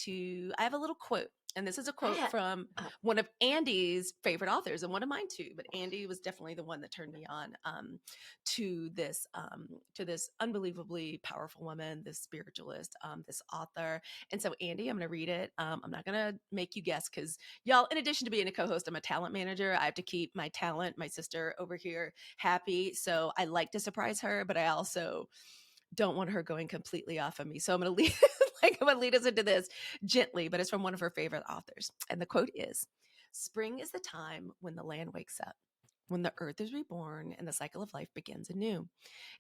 I have a little quote. And this is a quote from one of Andi's favorite authors and one of mine too. But Andi was definitely the one that turned me on to this unbelievably powerful woman, this spiritualist, this author. And so, Andi, I'm going to read it. I'm not going to make you guess because y'all, in addition to being a co-host, I'm a talent manager. I have to keep my talent, my sister over here, happy. So I like to surprise her, but I also don't want her going completely off of me. So I'm going to lead, I'm going to lead us into this gently, but it's from one of her favorite authors. And the quote is, "Spring is the time when the land wakes up, when the earth is reborn and the cycle of life begins anew.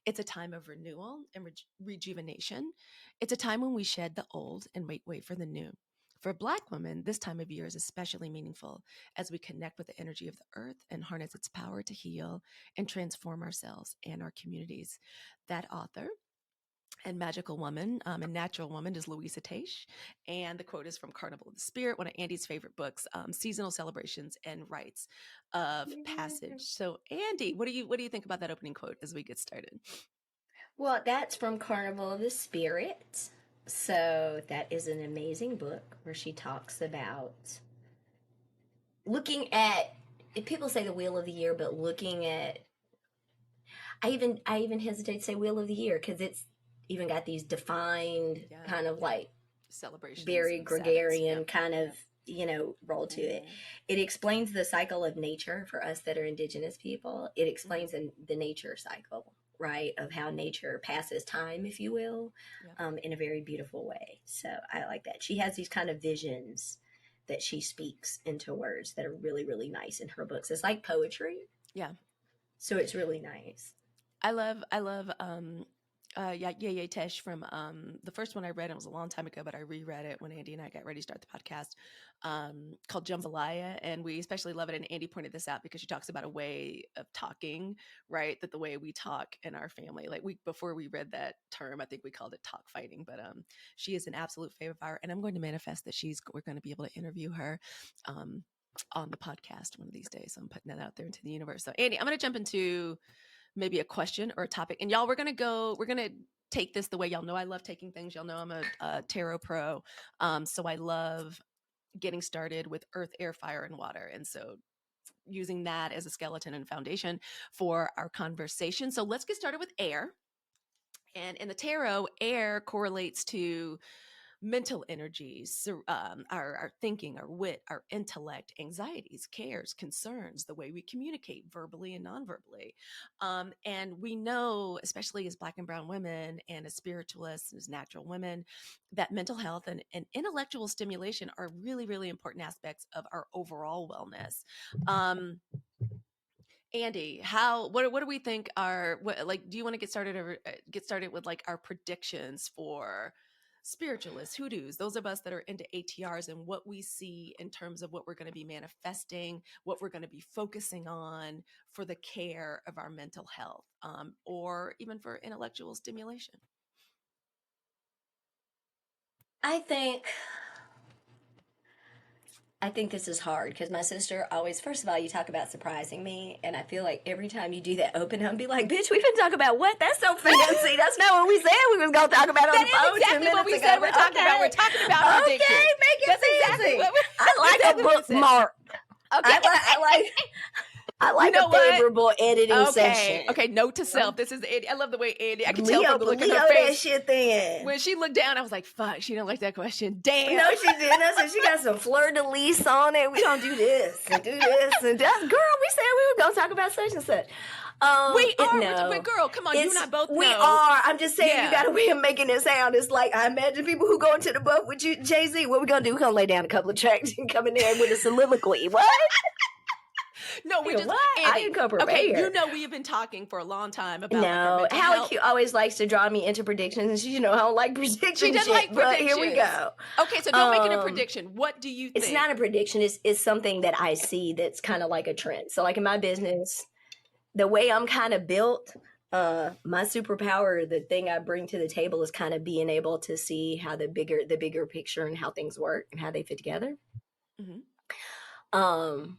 It's a time of renewal and rejuvenation. It's a time when we shed the old and make way for the new. For Black women, this time of year is especially meaningful as we connect with the energy of the earth and harness its power to heal and transform ourselves and our communities." That author and magical woman and natural woman is Louisa Teish. And the quote is from Carnival of the Spirit, one of Andi's favorite books, Seasonal Celebrations and Rites of Passage. So, Andi, what do you think about that opening quote as we get started? Well, that's from Carnival of the Spirit. So that is an amazing book where she talks about looking at, people say the wheel of the year, but looking at, I even hesitate to say wheel of the year because it's even got these defined kind of like celebrations, very gregarian kind of role to it. It explains the cycle of nature for us that are indigenous people. It explains the nature cycle, right, of how nature passes time, if you will, in a very beautiful way. So I like that. She has these kind of visions that she speaks into words that are really, really nice in her books. It's like poetry. Yeah. So it's really nice. I love Tesh from the first one I read, it was a long time ago, but I reread it when Andi and I got ready to start the podcast, called Jambalaya. And we especially love it. And Andi pointed this out because she talks about a way of talking, right? That the way we talk in our family, like before we read that term, I think we called it talk fighting, but she is an absolute favorite of ours. And I'm going to manifest that we're going to be able to interview her on the podcast one of these days. So I'm putting that out there into the universe. So Andi, I'm going to jump into maybe a question or a topic. And y'all, we're going to take this the way y'all know I love taking things. Y'all know I'm a tarot pro. So I love getting started with earth, air, fire, and water. And so using that as a skeleton and foundation for our conversation. So let's get started with air. And in the tarot, air correlates to mental energies, our thinking, our wit, our intellect, anxieties, cares, concerns, the way we communicate verbally and non-verbally. And we know, especially as Black and brown women and as spiritualists and as natural women, that mental health and intellectual stimulation are really, really important aspects of our overall wellness. Andi, what do we think do you want to get started with like our predictions for spiritualists, hoodoos, those of us that are into ATRs, and what we see in terms of what we're going to be manifesting, what we're going to be focusing on for the care of our mental health, or even for intellectual stimulation? I think this is hard because my sister always, first of all, you talk about surprising me, and I feel like every time you do that open, I'll be like, bitch, we've been talking about what? That's so fancy. That's not what we said we was going to talk about on the phone. That's exactly what we said we're talking about. We're talking about predictions. Okay, make it fancy. Exactly I like a bookmark. Okay. I like a favorable editing session. Okay, note to self. This is Andi. I love the way Andi, I can Leo, tell from the look in her Leo face. That shit then. When she looked down, I was like, fuck, she didn't like that question. Damn. No, she didn't. I said, she got some fleur-de-lis on it. We don't do this and do this and that. Girl, we said we were going to talk about such and such. We are. But girl, come on. You and I both know. We are. I'm just saying, you got a way of making it sound. It's like, I imagine people who go into the boat with you, Jay-Z, what we going to do? We're going to lay down a couple of tracks and come in there with a soliloquy. What? No, we just. What? I didn't come prepared. Okay, you know we have been talking for a long time about. No, Halicue always likes to draw me into predictions, and she, I don't like predictions. She doesn't like predictions. But here we go. Okay, so don't make it a prediction. What do you think? It's not a prediction. It's something that I see that's kind of like a trend. So, like in my business, the way I'm kind of built, my superpower, the thing I bring to the table, is kind of being able to see how the bigger picture and how things work and how they fit together. Mm-hmm.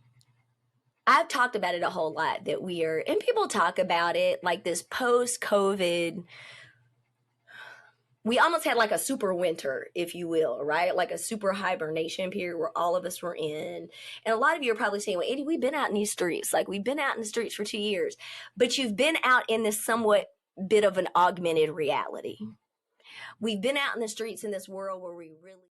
I've talked about it a whole lot that and people talk about it like this post-COVID we almost had like a super winter, if you will, right? Like a super hibernation period where all of us were in. And a lot of you are probably saying, well, Eddie, we've been out in these streets. Like we've been out in the streets for 2 years, but you've been out in this somewhat bit of an augmented reality. We've been out in the streets in this world where we really